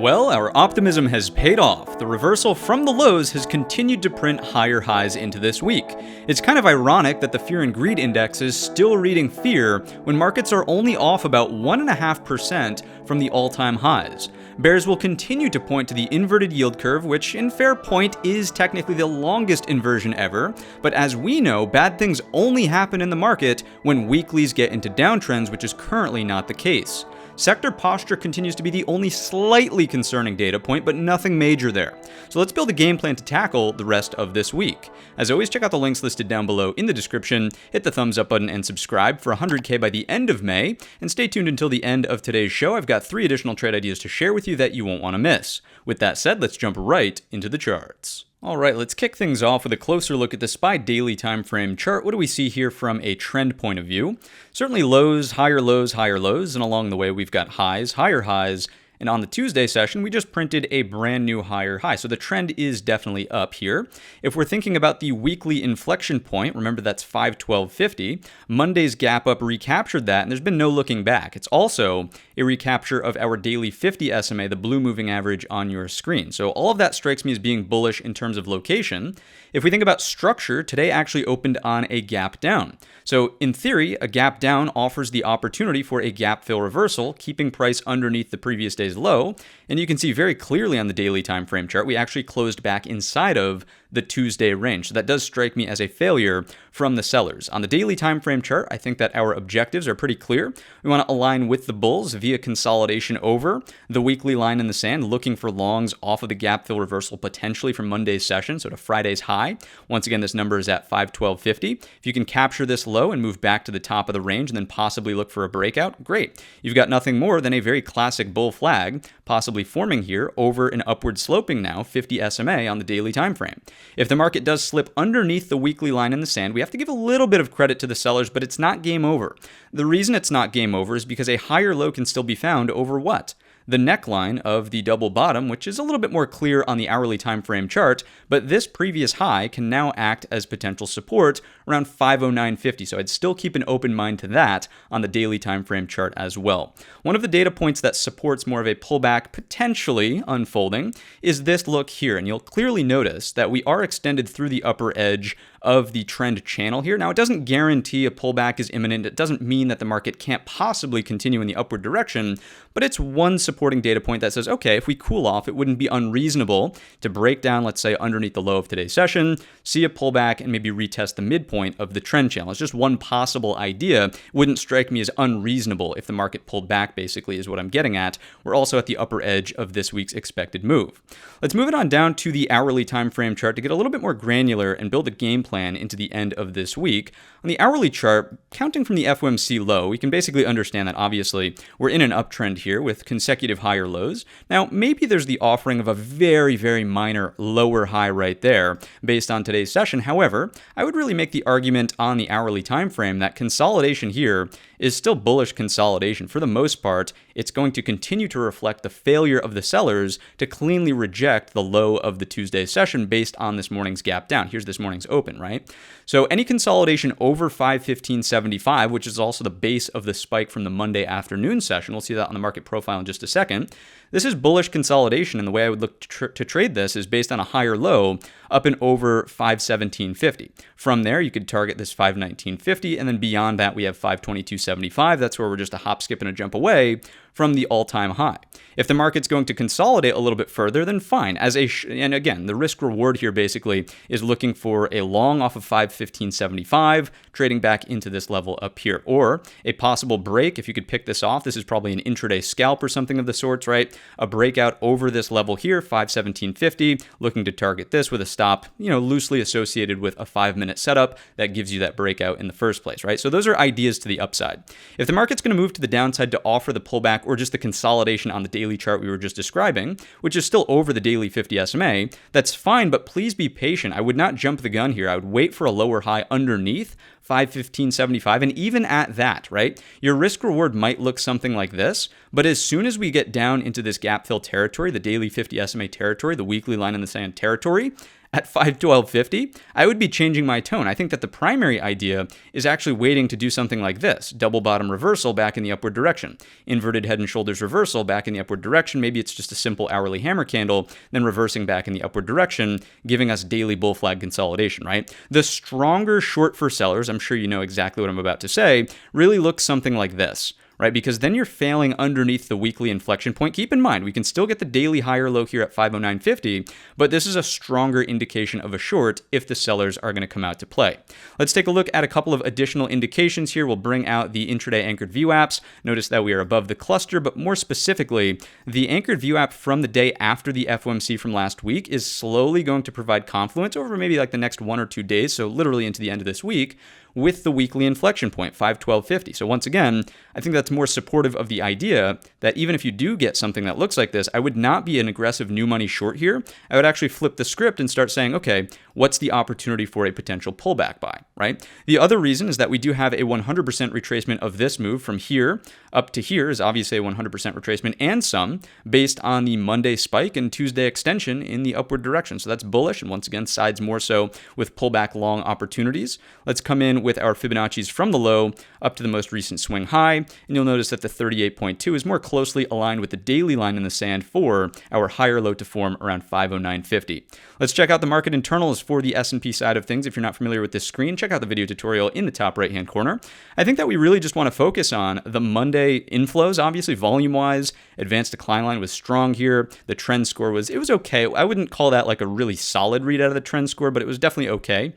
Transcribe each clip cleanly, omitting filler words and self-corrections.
Well, our optimism has paid off. The reversal from the lows has continued to print higher highs into this week. It's kind of ironic that the fear and greed index is still reading fear when markets are only off about 1.5% from the all-time highs. Bears will continue to point to the inverted yield curve, which in fair point is technically the longest inversion ever, but as we know, bad things only happen in the market when weeklies get into downtrends, which is currently not the case. Sector posture continues to be the only slightly concerning data point, but nothing major there. So let's build a game plan to tackle the rest of this week. As always, check out the links listed down below in the description, hit the thumbs up button and subscribe for 100K by the end of May, and stay tuned until the end of today's show. I've got 3 additional trade ideas to share with you that you won't want to miss. With that said, let's jump right into the charts. Alright, let's kick things off with a closer look at the SPY daily time frame chart. What do we see here from a trend point of view? Certainly lows, higher lows, and along the way we've got highs, higher highs, and on the Tuesday session, we just printed a brand new higher high. So the trend is definitely up here. If we're thinking about the weekly inflection point, remember that's 512.50. Monday's gap up recaptured that, and there's been no looking back. It's also a recapture of our daily 50 SMA, the blue moving average on your screen. So all of that strikes me as being bullish in terms of location. If we think about structure, today actually opened on a gap down. So in theory, a gap down offers the opportunity for a gap fill reversal, keeping price underneath the previous day's low. And you can see very clearly on the daily time frame chart, we actually closed back inside of the Tuesday range. So that does strike me as a failure from the sellers. On the daily time frame chart, I think that our objectives are pretty clear. We want to align with the bulls via consolidation over the weekly line in the sand, looking for longs off of the gap fill reversal potentially from Monday's session, so to Friday's high. Once again, this number is at 512.50. If you can capture this low and move back to the top of the range and then possibly look for a breakout, great. You've got nothing more than a very classic bull flag possibly forming here over an upward sloping now 50 SMA on the daily time frame. If the market does slip underneath the weekly line in the sand, we have to give a little bit of credit to the sellers, but it's not game over. The reason it's not game over is because a higher low can still be found over what? The neckline of the double bottom, which is a little bit more clear on the hourly time frame chart, but this previous high can now act as potential support around 509.50. So I'd still keep an open mind to that on the daily time frame chart as well. One of the data points that supports more of a pullback potentially unfolding is this look here, and you'll clearly notice that we are extended through the upper edge of the trend channel here. Now, it doesn't guarantee a pullback is imminent. It doesn't mean that the market can't possibly continue in the upward direction, but it's one supporting data point that says, okay, if we cool off, it wouldn't be unreasonable to break down, let's say, underneath the low of today's session, see a pullback, and maybe retest the midpoint of the trend channel. It's just one possible idea. It wouldn't strike me as unreasonable if the market pulled back, basically, is what I'm getting at. We're also at the upper edge of this week's expected move. Let's move it on down to the hourly time frame chart to get a little bit more granular and build a game plan into the end of this week. On the hourly chart, counting from the FOMC low, we can basically understand that obviously we're in an uptrend here with consecutive higher lows. Now, maybe there's the offering of a very, very minor lower high right there based on today's session. However, I would really make the argument on the hourly time frame that consolidation here is still bullish consolidation. For the most part, it's going to continue to reflect the failure of the sellers to cleanly reject the low of the Tuesday session based on this morning's gap down. Here's this morning's open, right? So any consolidation over 515.75, which is also the base of the spike from the Monday afternoon session, we'll see that on the market profile in just a second. This is bullish consolidation, and the way I would look to trade this is based on a higher low up and over 517.50. From there, you could target this 519.50, and then beyond that, we have 522.75. That's where we're just a hop, skip, and a jump away from the all-time high. If the market's going to consolidate a little bit further, then fine. And again, the risk reward here basically is looking for a long off of 515.75, trading back into this level up here, or a possible break. If you could pick this off, this is probably an intraday scalp or something of the sorts, right? A breakout over this level here, 517.50, looking to target this with a stop, loosely associated with a 5-minute setup that gives you that breakout in the first place, right? So those are ideas to the upside. If the market's going to move to the downside to offer the pullback or just the consolidation on the daily chart we were just describing, which is still over the daily 50 SMA, that's fine, but please be patient. I would not jump the gun here. I would wait for a lower high underneath 515.75, and even at that, right, your risk reward might look something like this, but as soon as we get down into this gap fill territory, the daily 50 SMA territory, the weekly line in the sand territory, at 512.50, I would be changing my tone. I think that the primary idea is actually waiting to do something like this: double bottom reversal back in the upward direction, inverted head and shoulders reversal back in the upward direction. Maybe it's just a simple hourly hammer candle, then reversing back in the upward direction, giving us daily bull flag consolidation, right? The stronger short for sellers, I'm sure you know exactly what I'm about to say, really looks something like this, right? Because then you're failing underneath the weekly inflection point. Keep in mind, we can still get the daily higher low here at 509.50, but this is a stronger indication of a short if the sellers are going to come out to play. Let's take a look at a couple of additional indications here. We'll bring out the intraday anchored view apps. Notice that we are above the cluster, but more specifically, the anchored view app from the day after the FOMC from last week is slowly going to provide confluence over maybe like the next 1 or 2 days, so literally into the end of this week, with the weekly inflection point, 512.50. So once again, I think that's more supportive of the idea that even if you do get something that looks like this, I would not be an aggressive new money short here. I would actually flip the script and start saying, okay, what's the opportunity for a potential pullback buy, right? The other reason is that we do have a 100% retracement of this move from here up to here is obviously a 100% retracement and some based on the Monday spike and Tuesday extension in the upward direction. So that's bullish, and once again, sides more so with pullback long opportunities. Let's come in with our Fibonacci's from the low up to the most recent swing high, and you'll notice that the 38.2 is more closely aligned with the daily line in the sand for our higher low to form around 509.50. Let's check out the market internals for the S&P side of things. If you're not familiar with this screen, check out the video tutorial in the top right-hand corner. I think that we really just want to focus on the Monday inflows. Obviously, volume-wise, advanced decline line was strong here. The trend score was okay. I wouldn't call that like a really solid read out of the trend score, but it was definitely okay.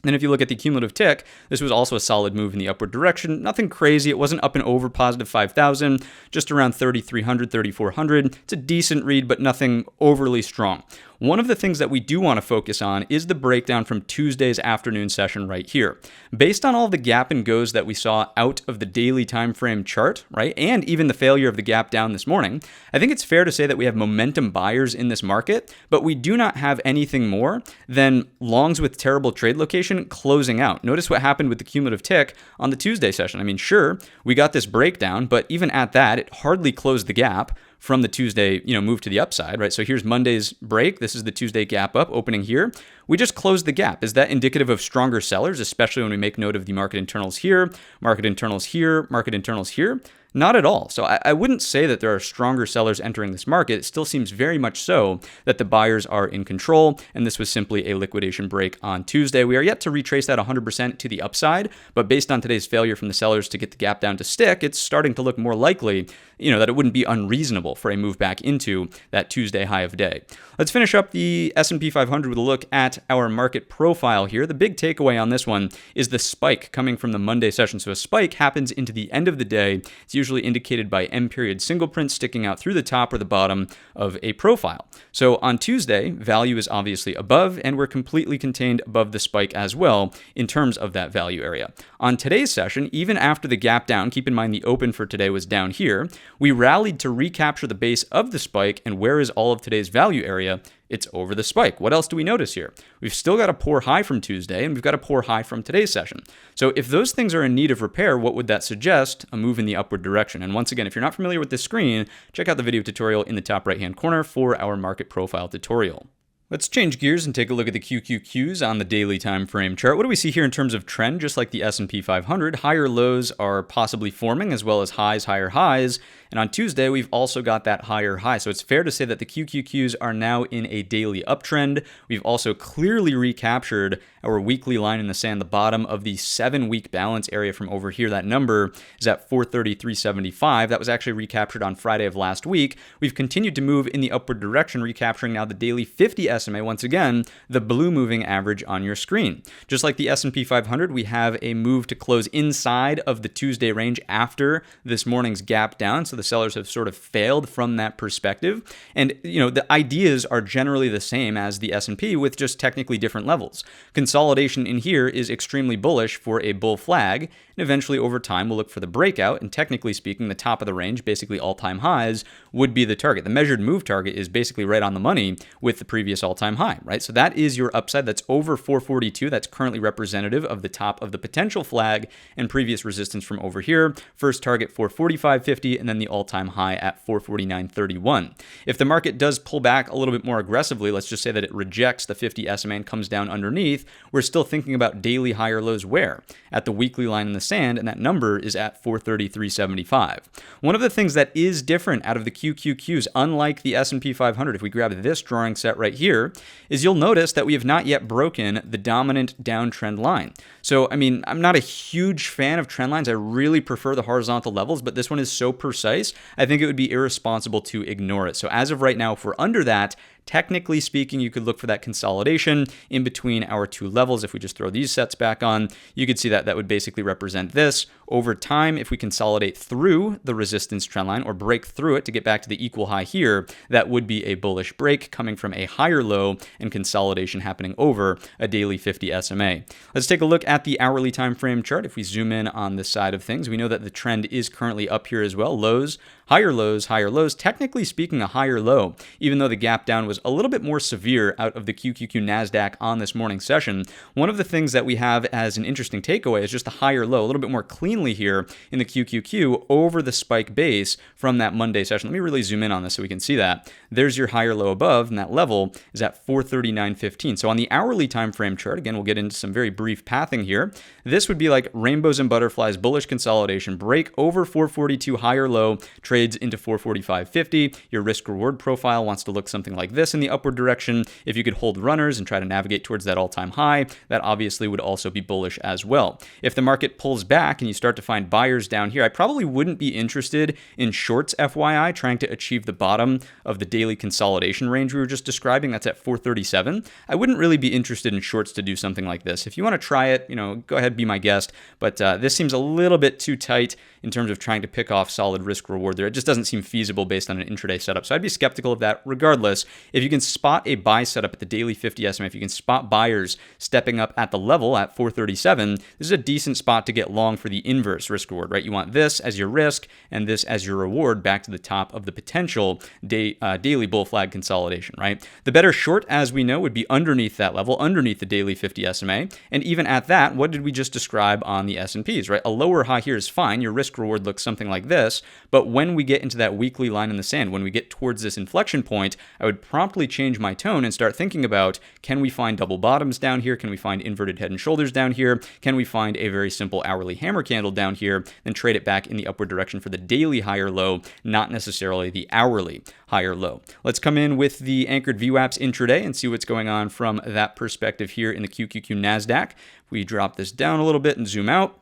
Then if you look at the cumulative tick, this was also a solid move in the upward direction. Nothing crazy. It wasn't up and over positive 5,000, just around 3,300, 3,400. It's a decent read, but nothing overly strong. One of the things that we do want to focus on is the breakdown from Tuesday's afternoon session right here. Based on all the gap and goes that we saw out of the daily time frame chart, right, and even the failure of the gap down this morning, I think it's fair to say that we have momentum buyers in this market, but we do not have anything more than longs with terrible trade location closing out. Notice what happened with the cumulative tick on the Tuesday session. I mean, sure, we got this breakdown, but even at that, it hardly closed the gap from the Tuesday, move to the upside, right? So here's Monday's break. This is the Tuesday gap up opening here. We just closed the gap. Is that indicative of stronger sellers, especially when we make note of the market internals here, market internals here, market internals here? Not at all. So I wouldn't say that there are stronger sellers entering this market. It still seems very much so that the buyers are in control, and this was simply a liquidation break on Tuesday. We are yet to retrace that 100% to the upside, but based on today's failure from the sellers to get the gap down to stick, it's starting to look more likely, that it wouldn't be unreasonable for a move back into that Tuesday high of day. Let's finish up the S&P 500 with a look at our market profile here. The big takeaway on this one is the spike coming from the Monday session. So a spike happens into the end of the day. It's usually indicated by M period single print sticking out through the top or the bottom of a profile. So on Tuesday, value is obviously above, and we're completely contained above the spike as well in terms of that value area. On today's session, even after the gap down, keep in mind the open for today was down here, we rallied to recapture the base of the spike, and where is all of today's value area? It's over the spike. What else do we notice here? We've still got a poor high from Tuesday, and we've got a poor high from today's session. So if those things are in need of repair, what would that suggest? A move in the upward direction. And once again, if you're not familiar with this screen, check out the video tutorial in the top right-hand corner for our market profile tutorial. Let's change gears and take a look at the QQQs on the daily time frame chart. What do we see here in terms of trend? Just like the S&P 500, higher lows are possibly forming as well as highs, higher highs. And on Tuesday, we've also got that higher high. So it's fair to say that the QQQs are now in a daily uptrend. We've also clearly recaptured our weekly line in the sand, the bottom of the 7-week balance area from over here. That number is at 433.75. That was actually recaptured on Friday of last week. We've continued to move in the upward direction, recapturing now the daily 50 SMA, once again, the blue moving average on your screen. Just like the S&P 500, we have a move to close inside of the Tuesday range after this morning's gap down. So the sellers have sort of failed from that perspective. And, the ideas are generally the same as the S&P with just technically different levels. Consolidation in here is extremely bullish for a bull flag. And eventually over time, we'll look for the breakout. And technically speaking, the top of the range, basically all-time highs, would be the target. The measured move target is basically right on the money with the previous previous all-time high, right? So that is your upside. That's over 442. That's currently representative of the top of the potential flag and previous resistance from over here. First target 445.50 and then the all-time high at 449.31. If the market does pull back a little bit more aggressively, let's just say that it rejects the 50 SMA and comes down underneath, we're still thinking about daily higher lows where? At the weekly line in the sand, and that number is at 433.75. One of the things that is different out of the QQQs, unlike the S&P 500, if we grab this drawing set right here, is you'll notice that we have not yet broken the dominant downtrend line. So, I mean, I'm not a huge fan of trend lines. I really prefer the horizontal levels, but this one is so precise, I think it would be irresponsible to ignore it. So as of right now, if we're under that, technically speaking, you could look for that consolidation in between our two levels. If we just throw these sets back on, you could see that that would basically represent this. Over time, if we consolidate through the resistance trend line or break through it to get back to the equal high here, that would be a bullish break coming from a higher low and consolidation happening over a daily 50 SMA. Let's take a look at the hourly time frame chart. If we zoom in on this side of things, we know that the trend is currently up here as well. Lows, higher lows, higher lows. Technically speaking, a higher low, even though the gap down was a little bit more severe out of the QQQ NASDAQ on this morning session. One of the things that we have as an interesting takeaway is just a higher low, a little bit more cleanly here in the QQQ over the spike base from that Monday session. Let me really zoom in on this so we can see that. There's your higher low above, and that level is at 439.15. So on the hourly time frame chart, again, we'll get into some very brief pathing here. This would be like rainbows and butterflies, bullish consolidation, break over 442 higher low, trades into 445.50. Your risk reward profile wants to look something like this in the upward direction. If you could hold runners and try to navigate towards that all-time high, that obviously would also be bullish as well. If the market pulls back and you start to find buyers down here, I probably wouldn't be interested in shorts, FYI, trying to achieve the bottom of the daily consolidation range we were just describing. That's at 437. I wouldn't really be interested in shorts to do something like this. If you want to try it, go ahead, be my guest, but this seems a little bit too tight in terms of trying to pick off solid risk reward there. It just doesn't seem feasible based on an intraday setup. So I'd be skeptical of that regardless. If you can spot a buy setup at the daily 50 SMA, if you can spot buyers stepping up at the level at 437, this is a decent spot to get long for the inverse risk reward, right? You want this as your risk and this as your reward back to the top of the potential daily bull flag consolidation, right? The better short, as we know, would be underneath that level, underneath the daily 50 SMA. And even at that, what did we just describe on the S&Ps, right? A lower high here is fine. Your risk reward looks something like this. But when we get into that weekly line in the sand, when we get towards this inflection point, I would promptly change my tone and start thinking about, can we find double bottoms down here? Can we find inverted head and shoulders down here? Can we find a very simple hourly hammer candle down here? Then trade it back in the upward direction for the daily higher low, not necessarily the hourly higher low. Let's come in with the anchored VWAPs intraday and see what's going on from that perspective here in the QQQ NASDAQ. If we drop this down a little bit and zoom out,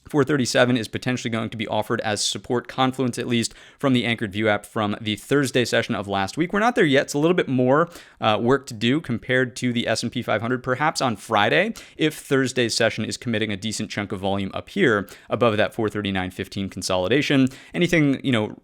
437 is potentially going to be offered as support confluence, at least from the anchored VWAP from the Thursday session of last week. We're not there yet. It's a little bit more work to do compared to the S&P 500, perhaps on Friday, if Thursday's session is committing a decent chunk of volume up here above that 439.15 consolidation. Anything,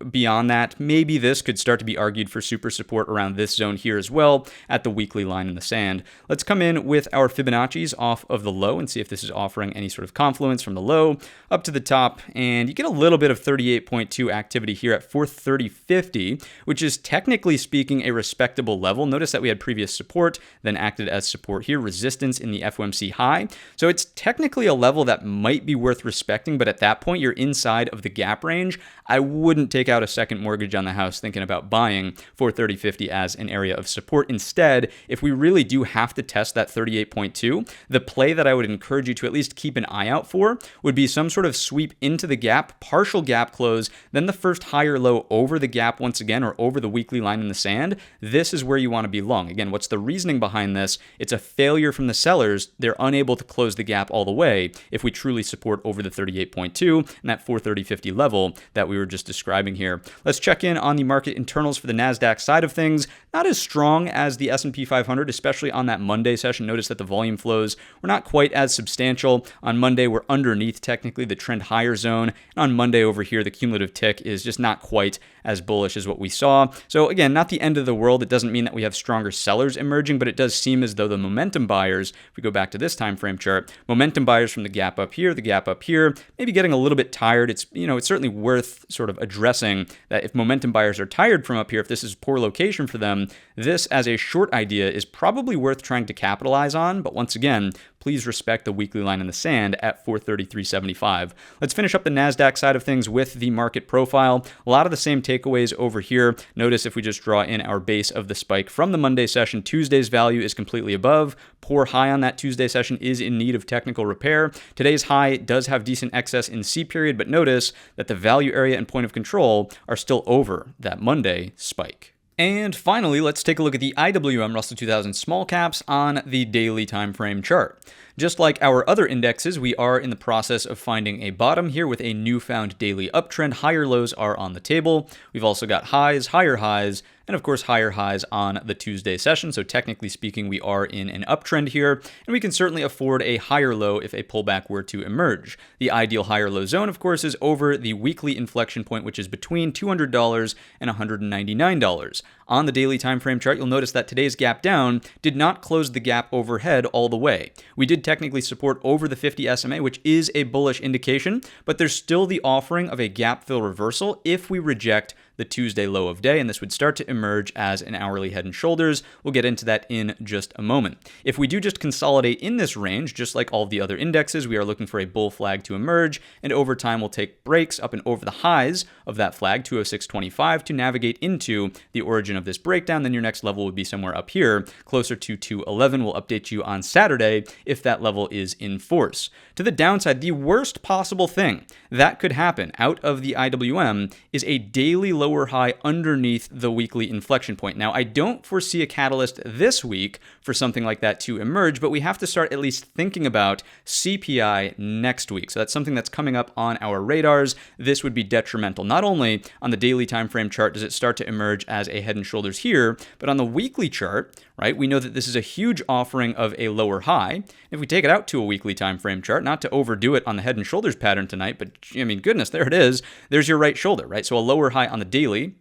beyond that, maybe this could start to be argued for super support around this zone here as well at the weekly line in the sand. Let's come in with our Fibonacci's off of the low and see if this is offering any sort of confluence from the low up to the top, and you get a little bit of 38.2 activity here at 430.50, which is technically speaking a respectable level. Notice that we had previous support, then acted as support here, resistance in the FOMC high. So it's technically a level that might be worth respecting, but at that point, you're inside of the gap range. I wouldn't take out a second mortgage on the house thinking about buying 430.50 as an area of support. Instead, if we really do have to test that 38.2, the play that I would encourage you to at least keep an eye out for would be some sort of sweep into the gap, partial gap close, then the first higher low over the gap once again, or over the weekly line in the sand. This is where you want to be long. Again, what's the reasoning behind this? It's a failure from the sellers. They're unable to close the gap all the way if we truly support over the 38.2 and that 430.50 level that we were just describing here. Let's check in on the market internals for the NASDAQ side of things. Not as strong as the S&P 500, especially on that Monday session. Notice that the volume flows were not quite as substantial. On Monday, we're underneath technically the trend higher zone. And on Monday over here, the cumulative tick is just not quite as bullish as what we saw. So again, not the end of the world. It doesn't mean that we have stronger sellers emerging, but it does seem as though the momentum buyers, if we go back to this time frame chart, momentum buyers from the gap up here, the gap up here, maybe getting a little bit tired. It's certainly worth sort of addressing that if momentum buyers are tired from up here, if this is poor location for them, this as a short idea is probably worth trying to capitalize on. But once again, please respect the weekly line in the sand at 433.75. Let's finish up the NASDAQ side of things with the market profile. A lot of the same takeaways over here. Notice if we just draw in our base of the spike from the Monday session, Tuesday's value is completely above. Poor high on that Tuesday session is in need of technical repair. Today's high does have decent excess in C period, but notice that the value area and point of control are still over that Monday spike. And finally, let's take a look at the IWM Russell 2000 small caps on the daily time frame chart. Just like our other indexes, we are in the process of finding a bottom here with a newfound daily uptrend. Higher lows are on the table. We've also got highs, higher highs, and of course higher highs on the Tuesday session. So technically speaking, we are in an uptrend here, and we can certainly afford a higher low if a pullback were to emerge. The ideal higher low zone, of course, is over the weekly inflection point, which is between $200 and $199. On the daily time frame chart, you'll notice that today's gap down did not close the gap overhead all the way. We did technically support over the 50 SMA, which is a bullish indication, but there's still the offering of a gap fill reversal if we reject the Tuesday low of day, and this would start to emerge as an hourly head and shoulders. We'll get into that in just a moment. If we do just consolidate in this range, just like all of the other indexes, we are looking for a bull flag to emerge, and over time we'll take breaks up and over the highs of that flag, 206.25, to navigate into the origin of this breakdown. Then your next level would be somewhere up here, closer to 211. We'll update you on Saturday if that level is in force. To the downside, the worst possible thing that could happen out of the IWM is a daily lower high underneath the weekly inflection point. Now, I don't foresee a catalyst this week for something like that to emerge, but we have to start at least thinking about CPI next week. So that's something that's coming up on our radars. This would be detrimental. Not only on the daily time frame chart does it start to emerge as a head and shoulders here, but on the weekly chart, right, we know that this is a huge offering of a lower high. If we take it out to a weekly time frame chart, not to overdo it on the head and shoulders pattern tonight, but I mean, goodness, there it is. There's your right shoulder, right? So a lower high on the daily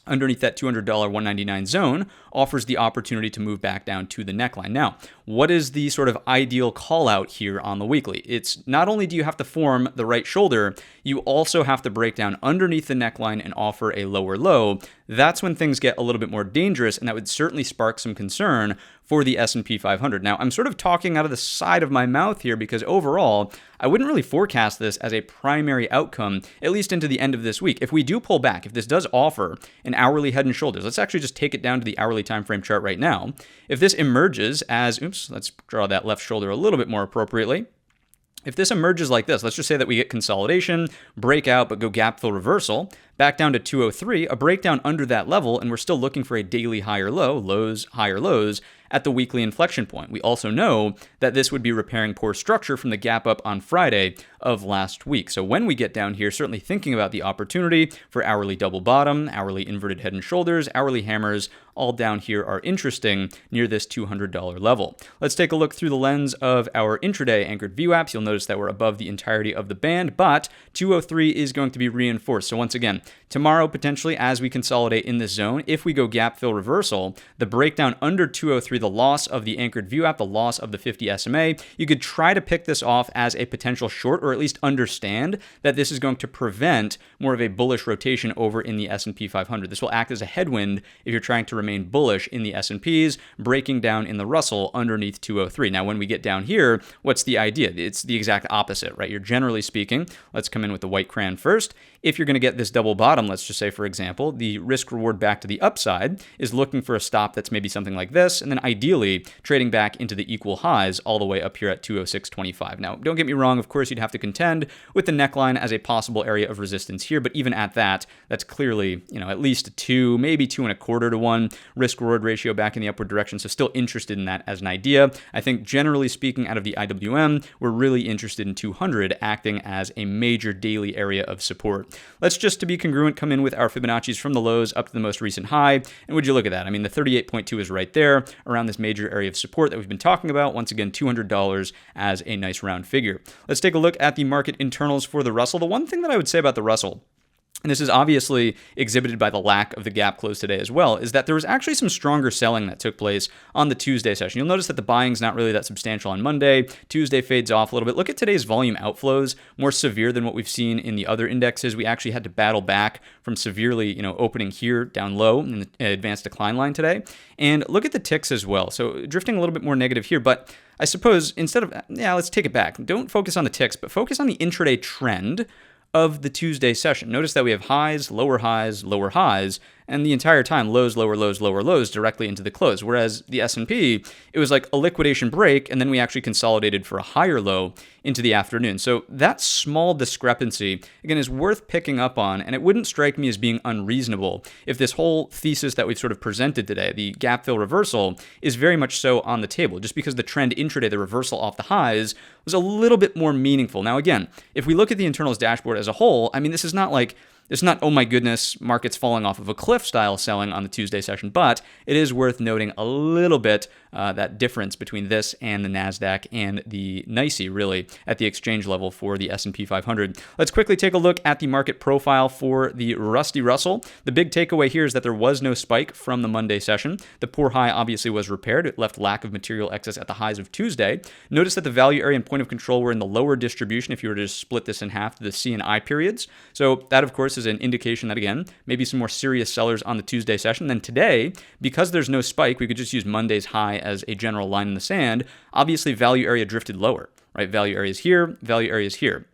underneath that $200 199 zone offers the opportunity to move back down to the neckline. Now, what is the sort of ideal call out here on the weekly? It's not only do you have to form the right shoulder, you also have to break down underneath the neckline and offer a lower low. That's when things get a little bit more dangerous, and that would certainly spark some concern for the S&P 500. Now, I'm sort of talking out of the side of my mouth here because overall, I wouldn't really forecast this as a primary outcome, at least into the end of this week. If we do pull back, if this does offer an hourly head and shoulders, let's actually just take it down to the hourly time frame chart right now. If this emerges as, let's draw that left shoulder a little bit more appropriately. If this emerges like this, let's just say that we get consolidation, breakout, but go gap fill reversal, back down to 203, a breakdown under that level, and we're still looking for a daily higher low, lows, higher lows, at the weekly inflection point. We also know that this would be repairing poor structure from the gap up on Friday of last week. So when we get down here, certainly thinking about the opportunity for hourly double bottom, hourly inverted head and shoulders, hourly hammers, all down here are interesting near this $200 level. Let's take a look through the lens of our intraday anchored VWAPs. You'll notice that we're above the entirety of the band, but 203 is going to be reinforced. So once again, tomorrow potentially as we consolidate in this zone, if we go gap fill reversal, the breakdown under 203, the loss of the anchored VWAP, the loss of the 50 SMA, you could try to pick this off as a potential short, or at least understand that this is going to prevent more of a bullish rotation over in the S&P 500. This will act as a headwind if you're trying to remain bullish in the S&Ps, breaking down in the Russell underneath 203. Now, when we get down here, what's the idea? It's the exact opposite, right? You're generally speaking, let's come in with the white crayon first. If you're going to get this double bottom, let's just say, for example, the risk reward back to the upside is looking for a stop that's maybe something like this, and then ideally trading back into the equal highs all the way up here at 206.25. Now, don't get me wrong, of course, you'd have to contend with the neckline as a possible area of resistance here, but even at that, that's clearly, at least a 2, maybe 2.25 to 1 risk reward ratio back in the upward direction, so still interested in that as an idea. I think generally speaking, out of the IWM, we're really interested in 200 acting as a major daily area of support. Let's just, to be congruent, come in with our Fibonacci's from the lows up to the most recent high. And would you look at that? I mean, the 38.2 is right there around this major area of support that we've been talking about. Once again, $200 as a nice round figure. Let's take a look at the market internals for the Russell. The one thing that I would say about the Russell, and this is obviously exhibited by the lack of the gap close today as well, is that there was actually some stronger selling that took place on the Tuesday session. You'll notice that the buying's not really that substantial on Monday. Tuesday fades off a little bit. Look at today's volume outflows, more severe than what we've seen in the other indexes. We actually had to battle back from severely, opening here down low in the advanced decline line today. And look at the ticks as well. So drifting a little bit more negative here, but I suppose instead of, let's take it back. Don't focus on the ticks, but focus on the intraday trend of the Tuesday session. Notice that we have highs, lower highs, and the entire time lows, lower lows directly into the close. Whereas the S&P, it was like a liquidation break, and then we actually consolidated for a higher low into the afternoon. So that small discrepancy, again, is worth picking up on, and it wouldn't strike me as being unreasonable if this whole thesis that we've sort of presented today, the gap fill reversal, is very much so on the table, just because the trend intraday, the reversal off the highs, was a little bit more meaningful. Now, again, if we look at the internals dashboard as a whole, this is not like, it's not, oh my goodness, markets falling off of a cliff style selling on the Tuesday session, but it is worth noting a little bit that difference between this and the NASDAQ and the NYSE, really, at the exchange level for the S&P 500. Let's quickly take a look at the market profile for the Rusty Russell. The big takeaway here is that there was no spike from the Monday session. The poor high obviously was repaired. It left lack of material excess at the highs of Tuesday. Notice that the value area and point of control were in the lower distribution if you were to split this in half to the C and I periods. So that, of course, is an indication that, again, maybe some more serious sellers on the Tuesday session. Then today, because there's no spike, we could just use Monday's high as a general line in the sand. Obviously, value area drifted lower, right? Value area is here, value area is here.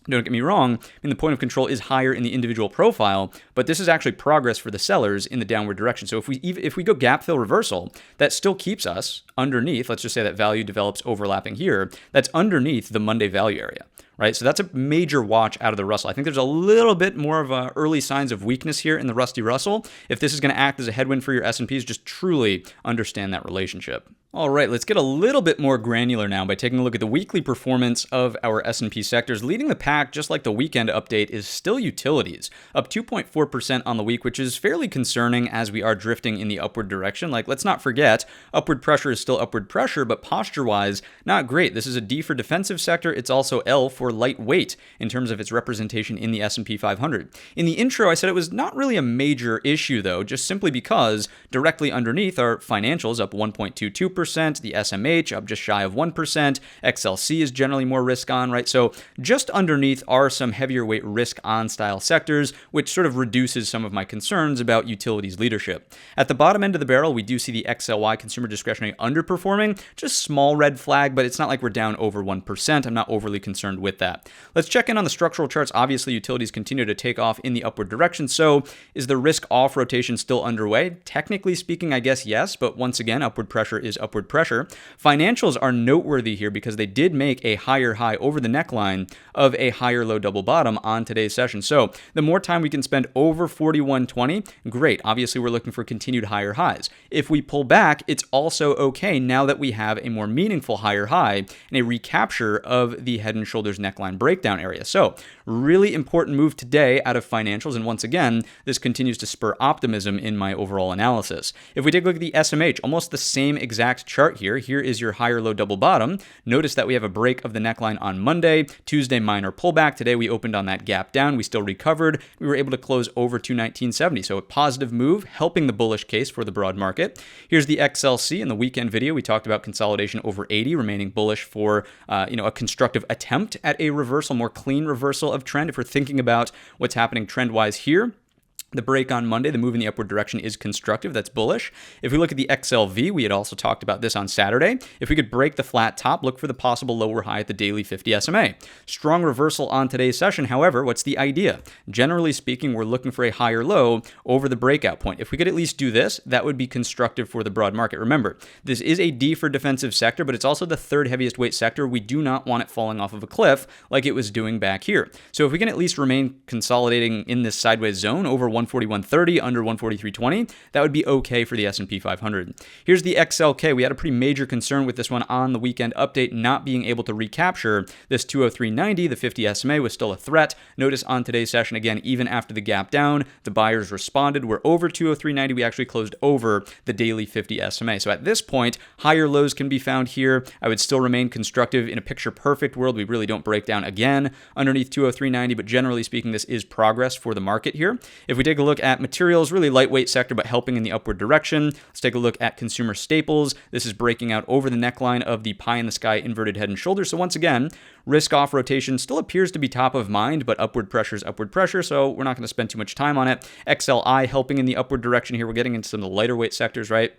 Don't get me wrong, the point of control is higher in the individual profile, but this is actually progress for the sellers in the downward direction. So if we go gap fill reversal, that still keeps us underneath. Let's just say that value develops overlapping here. That's underneath the Monday value area, right? So that's a major watch out of the Russell. I think there's a little bit more of early signs of weakness here in the Rusty Russell. If this is going to act as a headwind for your S&Ps, just truly understand that relationship. All right, let's get a little bit more granular now by taking a look at the weekly performance of our S&P sectors. Leading the pack, just like the weekend update, is still utilities, up 2.4% on the week, which is fairly concerning as we are drifting in the upward direction. Let's not forget, upward pressure is still upward pressure, but posture-wise, not great. This is a D for defensive sector. It's also L for lightweight in terms of its representation in the S&P 500. In the intro, I said it was not really a major issue, though, just simply because directly underneath are financials up 1.22%. The SMH up just shy of 1%. XLC is generally more risk on, right? So just underneath are some heavier weight risk on style sectors, which sort of reduces some of my concerns about utilities leadership. At the bottom end of the barrel, we do see the XLY consumer discretionary underperforming, just small red flag, but it's not like we're down over 1%. I'm not overly concerned with that. Let's check in on the structural charts. Obviously, utilities continue to take off in the upward direction. So is the risk off rotation still underway? Technically speaking, I guess yes, but once again, upward pressure is upward pressure. Financials are noteworthy here because they did make a higher high over the neckline of a higher low double bottom on today's session. So the more time we can spend over 41.20, great. Obviously, we're looking for continued higher highs. If we pull back, it's also okay now that we have a more meaningful higher high and a recapture of the head and shoulders neckline breakdown area. So really important move today out of financials. And once again, this continues to spur optimism in my overall analysis. If we take a look at the SMH, almost the same exact chart here. Here is your higher low double bottom. Notice that we have a break of the neckline on Monday. Tuesday, minor pullback. Today, we opened on that gap down. We still recovered. We were able to close over 219.70. So a positive move, helping the bullish case for the broad market. Here's the XLC. In the weekend video, we talked about consolidation over 80, remaining bullish for a constructive attempt at a reversal, more clean reversal of trend. If we're thinking about what's happening trend-wise here, the break on Monday, the move in the upward direction is constructive. That's bullish. If we look at the XLV, we had also talked about this on Saturday. If we could break the flat top, look for the possible lower high at the daily 50 SMA. Strong reversal on today's session. However, what's the idea? Generally speaking, we're looking for a higher low over the breakout point. If we could at least do this, that would be constructive for the broad market. Remember, this is a D for defensive sector, but it's also the third heaviest weight sector. We do not want it falling off of a cliff like it was doing back here. So if we can at least remain consolidating in this sideways zone over 141.30, under 143.20, that would be okay for the S&P 500. Here's the XLK. We had a pretty major concern with this one on the weekend update, not being able to recapture this 203.90. The 50 SMA was still a threat. Notice on today's session, again, even after the gap down, the buyers responded. We're over 203.90. We actually closed over the daily 50 SMA. So at this point, higher lows can be found here. I would still remain constructive. In a picture perfect world, we really don't break down again underneath 203.90, but generally speaking, this is progress for the market here. If we take a look at materials, really lightweight sector, but helping in the upward direction. Let's take a look at consumer staples. This is breaking out over the neckline of the pie in the sky inverted head and shoulders. So once again, risk off rotation still appears to be top of mind, but upward pressure is upward pressure, so we're not going to spend too much time on it. XLI helping in the upward direction here. We're getting into some of the lighter weight sectors, right?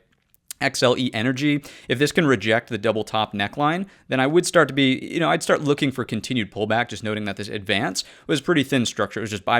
XLE Energy, if this can reject the double top neckline, then I would start to be, I'd start looking for continued pullback, just noting that this advance was pretty thin structure. It was just buy.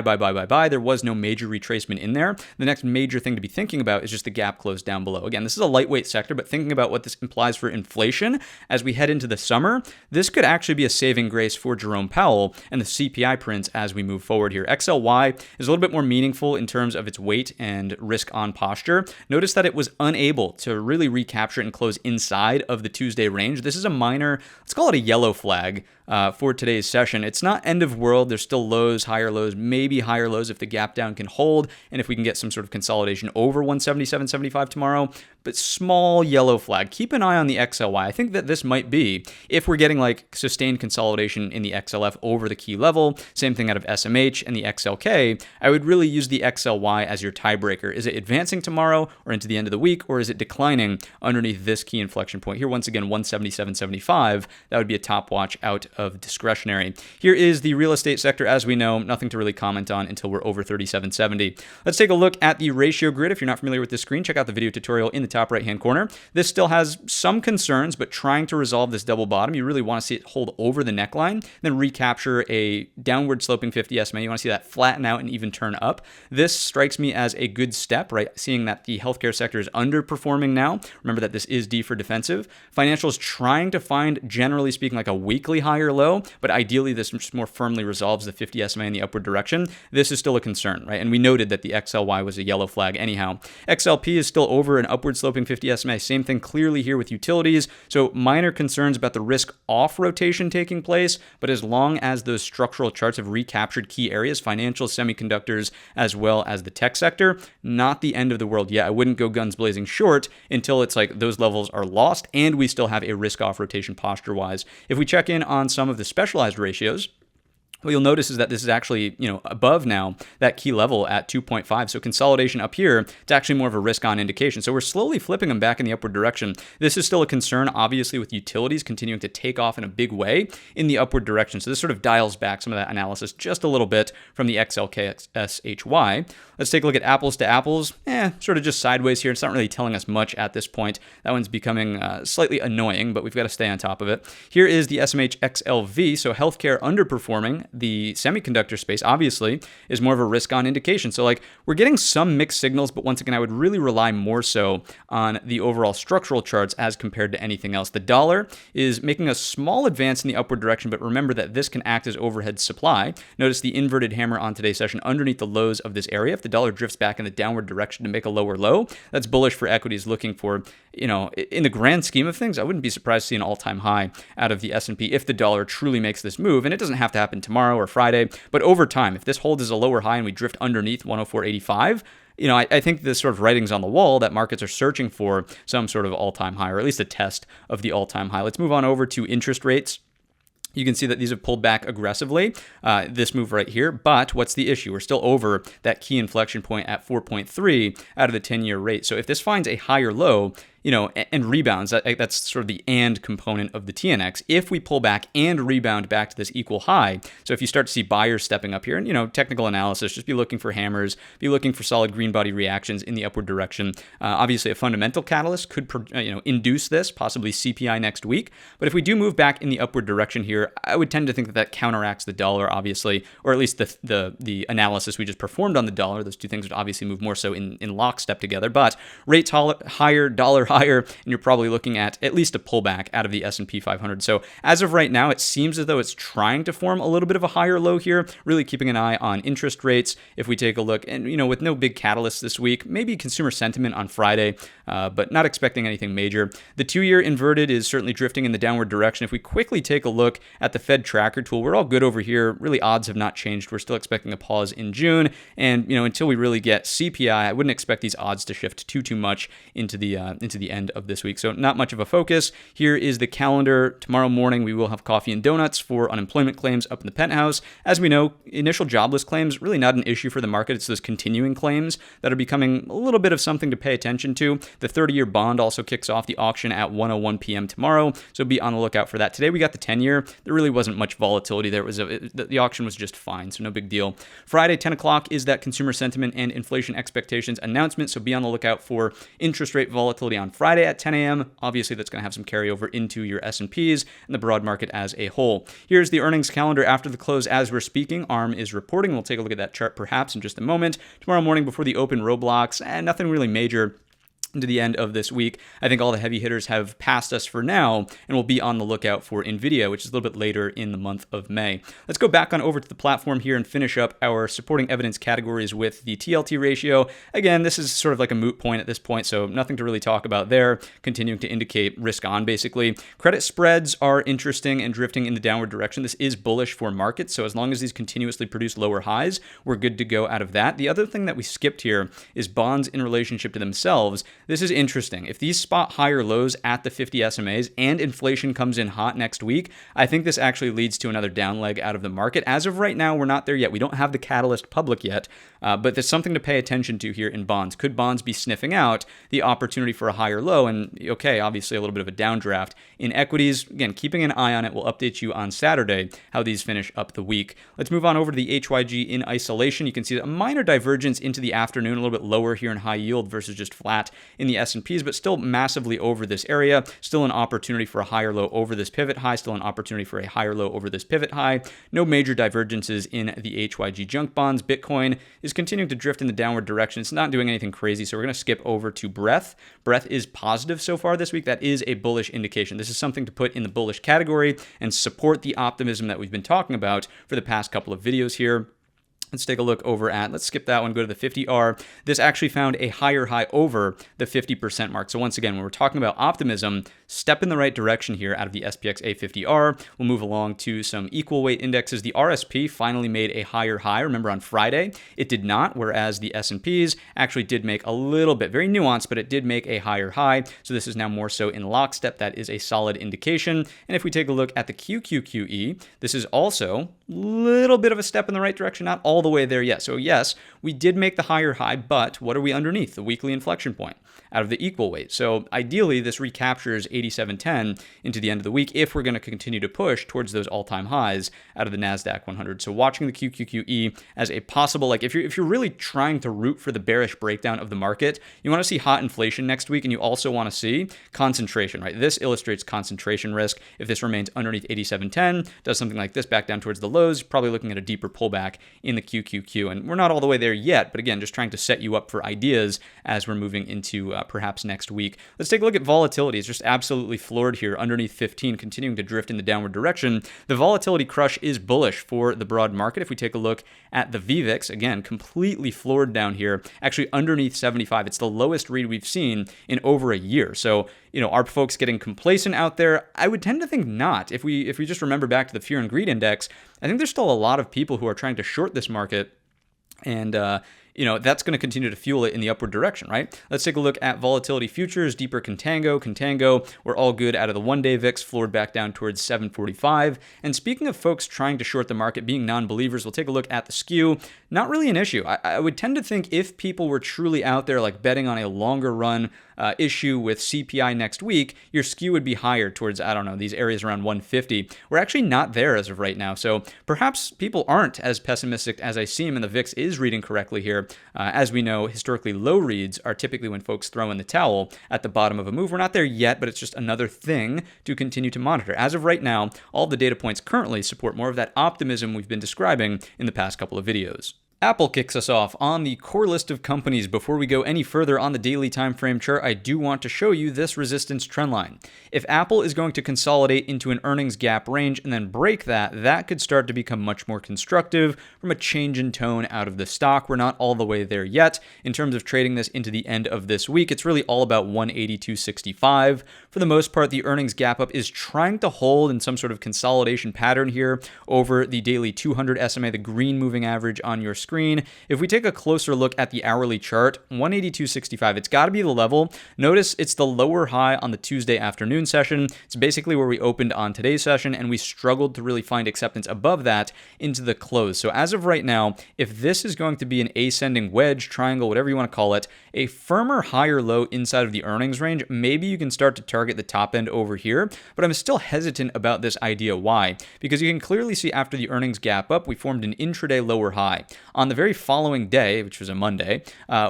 There was no major retracement in there. The next major thing to be thinking about is just the gap close down below. Again, this is a lightweight sector, but thinking about what this implies for inflation as we head into the summer, this could actually be a saving grace for Jerome Powell and the CPI prints as we move forward here. XLY is a little bit more meaningful in terms of its weight and risk on posture. Notice that it was unable to really recapture and close inside of the Tuesday range. This is a minor, let's call it a yellow flag for today's session. It's not end of world. There's still lows, higher lows, maybe higher lows if the gap down can hold and if we can get some sort of consolidation over 177.75 tomorrow, but small yellow flag. Keep an eye on the XLY. I think that this might be, if we're getting like sustained consolidation in the XLF over the key level, same thing out of SMH and the XLK, I would really use the XLY as your tiebreaker. Is it advancing tomorrow or into the end of the week, or is it declining underneath this key inflection point here? Once again, 177.75, that would be a top watch out of discretionary. Here is the real estate sector. As we know, nothing to really comment on until we're over 37.70. Let's take a look at the ratio grid. If you're not familiar with this screen, check out the video tutorial in the top right hand corner. This still has some concerns, but trying to resolve this double bottom, you really want to see it hold over the neckline, then recapture a downward sloping 50 SMA. You want to see that flatten out and even turn up. This strikes me as a good step, right? Seeing that the healthcare sector is underperforming now. Remember that this is D for defensive. Financials trying to find, generally speaking, like a weekly high or low, but ideally this more firmly resolves the 50 SMA in the upward direction. This is still a concern, right? And we noted that the XLY was a yellow flag anyhow. XLP is still over an upward sloping 50 SMA. Same thing clearly here with utilities. So minor concerns about the risk off rotation taking place, but as long as those structural charts have recaptured key areas, financials, semiconductors, as well as the tech sector, not the end of the world yet. I wouldn't go guns blazing short until it's like those levels are lost and we still have a risk off rotation posture wise. If we check in on some of the specialized ratios, what you'll notice is that this is actually, above now that key level at 2.5. So consolidation up here, it's actually more of a risk on indication. So we're slowly flipping them back in the upward direction. This is still a concern, obviously, with utilities continuing to take off in a big way in the upward direction. So this sort of dials back some of that analysis just a little bit from the XLKSHY. Let's take a look at apples to apples. Sort of just sideways here. It's not really telling us much at this point. That one's becoming slightly annoying, but we've got to stay on top of it. Here is the SMH XLV. So healthcare underperforming. The semiconductor space obviously is more of a risk on indication. So like we're getting some mixed signals, but once again, I would really rely more so on the overall structural charts as compared to anything else. The dollar is making a small advance in the upward direction, but remember that this can act as overhead supply. Notice the inverted hammer on today's session underneath the lows of this area. If the dollar drifts back in the downward direction to make a lower low, that's bullish for equities looking for, in the grand scheme of things, I wouldn't be surprised to see an all-time high out of the S&P if the dollar truly makes this move. And it doesn't have to happen tomorrow or Friday, but over time, if this holds as a lower high and we drift underneath 104.85, I think the sort of writing's on the wall that markets are searching for some sort of all-time high, or at least a test of the all-time high. Let's move on over to interest rates. You can see that these have pulled back aggressively, this move right here. But what's the issue? We're still over that key inflection point at 4.3 out of the 10-year rate. So if this finds a higher low, and rebounds, that's sort of the and component of the TNX. If we pull back and rebound back to this equal high, so if you start to see buyers stepping up here, and technical analysis, just be looking for hammers, be looking for solid green body reactions in the upward direction. Obviously, a fundamental catalyst could induce this, possibly CPI next week. But if we do move back in the upward direction here, I would tend to think that counteracts the dollar, obviously, or at least the analysis we just performed on the dollar. Those two things would obviously move more so in lockstep together. But rates higher, dollar higher, and you're probably looking at least a pullback out of the S&P 500. So as of right now, it seems as though it's trying to form a little bit of a higher low here, really keeping an eye on interest rates. If we take a look, and with no big catalysts this week, maybe consumer sentiment on Friday, but not expecting anything major. The 2-year inverted is certainly drifting in the downward direction. If we quickly take a look at the Fed tracker tool, we're all good over here. Really, odds have not changed. We're still expecting a pause in June, and until we really get CPI, I wouldn't expect these odds to shift too much into the end of this week. So not much of a focus. Here is the calendar. Tomorrow morning we will have coffee and donuts for unemployment claims up in the penthouse. As we know, initial jobless claims really not an issue for the market. It's those continuing claims that are becoming a little bit of something to pay attention to. The 30-year bond also kicks off the auction at 1:01 p.m. tomorrow, so be on the lookout for that. Today we got the 10-year. There really wasn't much volatility there. The auction was just fine, so no big deal. Friday, 10 o'clock is that consumer sentiment and inflation expectations announcement, so be on the lookout for interest rate volatility on Friday at 10 a.m. Obviously, that's going to have some carryover into your S&Ps and the broad market as a whole. Here's the earnings calendar after the close as we're speaking. ARM is reporting. We'll take a look at that chart perhaps in just a moment. Tomorrow morning before the open, Roblox, and nothing really major into the end of this week. I think all the heavy hitters have passed us for now, and we'll be on the lookout for NVIDIA, which is a little bit later in the month of May. Let's go back on over to the platform here and finish up our supporting evidence categories with the TLT ratio. Again, this is sort of like a moot point at this point, so nothing to really talk about there. Continuing to indicate risk on, basically. Credit spreads are interesting and drifting in the downward direction. This is bullish for markets, so as long as these continuously produce lower highs, we're good to go out of that. The other thing that we skipped here is bonds in relationship to themselves. This is interesting. If these spot higher lows at the 50 SMAs and inflation comes in hot next week, I think this actually leads to another down leg out of the market. As of right now, we're not there yet. We don't have the catalyst public yet, but there's something to pay attention to here in bonds. Could bonds be sniffing out the opportunity for a higher low? And okay, obviously a little bit of a downdraft. In equities, again, keeping an eye on it. We'll update you on Saturday how these finish up the week. Let's move on over to the HYG in isolation. You can see a minor divergence into the afternoon, a little bit lower here in high yield versus just flat in the S&Ps, but still massively over this area. Still an opportunity for a higher low over this pivot high. Still an opportunity for a higher low over this pivot high. No major divergences in the HYG junk bonds. Bitcoin is continuing to drift in the downward direction. It's not doing anything crazy, so we're going to skip over to breadth. Breadth is positive so far this week. That is a bullish indication. This is something to put in the bullish category and support the optimism that we've been talking about for the past couple of videos here. Let's take a look over at, let's skip that one, go to the 50R. This actually found a higher high over the 50% mark. So once again, when we're talking about optimism, step in the right direction here out of the SPX A50R. We'll move along to some equal weight indexes. The RSP finally made a higher high. Remember on Friday, it did not, whereas the S&Ps actually did make a little bit, very nuanced, but it did make a higher high. So this is now more so in lockstep. That is a solid indication. And if we take a look at the QQQE, this is also a little bit of a step in the right direction, not all the way there yet. So yes, we did make the higher high, but what are we underneath? The weekly inflection point out of the equal weight. So ideally, this recaptures 87.10 into the end of the week if we're going to continue to push towards those all-time highs out of the NASDAQ 100. So watching the QQQE as a possible, like if you're really trying to root for the bearish breakdown of the market, you want to see hot inflation next week, and you also want to see concentration, right? This illustrates concentration risk. If this remains underneath 87.10, does something like this back down towards the lows, probably looking at a deeper pullback in the QQQ. And we're not all the way there yet, but again, just trying to set you up for ideas as we're moving into perhaps next week. Let's take a look at volatility. It's just absolutely floored here underneath 15, continuing to drift in the downward direction. The volatility crush is bullish for the broad market. If we take a look at the VVIX, again, completely floored down here, actually underneath 75. It's the lowest read we've seen in over a year. So, are folks getting complacent out there? I would tend to think not. If we just remember back to the fear and greed index, I think there's still a lot of people who are trying to short this market, and that's going to continue to fuel it in the upward direction, right? Let's take a look at volatility futures, deeper contango. We're all good out of the one-day VIX, floored back down towards 745. And speaking of folks trying to short the market, being non-believers, we'll take a look at the skew. Not really an issue. I would tend to think if people were truly out there, like betting on a longer run issue with CPI next week, your skew would be higher towards, these areas around 150. We're actually not there as of right now. So perhaps people aren't as pessimistic as I seem, and the VIX is reading correctly here. As we know, historically low reads are typically when folks throw in the towel at the bottom of a move. We're not there yet, but it's just another thing to continue to monitor. As of right now, all the data points currently support more of that optimism we've been describing in the past couple of videos. Apple kicks us off on the core list of companies. Before we go any further on the daily time frame chart, I do want to show you this resistance trend line. If Apple is going to consolidate into an earnings gap range and then break that, that could start to become much more constructive from a change in tone out of the stock. We're not all the way there yet. In terms of trading this into the end of this week, it's really all about 182.65. For the most part, the earnings gap up is trying to hold in some sort of consolidation pattern here over the daily 200 SMA, the green moving average on your screen. If we take a closer look at the hourly chart, 182.65, it's got to be the level. Notice it's the lower high on the Tuesday afternoon session. It's basically where we opened on today's session, and we struggled to really find acceptance above that into the close. So as of right now, if this is going to be an ascending wedge, triangle, whatever you want to call it, a firmer higher low inside of the earnings range, maybe you can start to target the top end over here, but I'm still hesitant about this idea. Why? Because you can clearly see after the earnings gap up, we formed an intraday lower high. On the very following day, which was a Monday,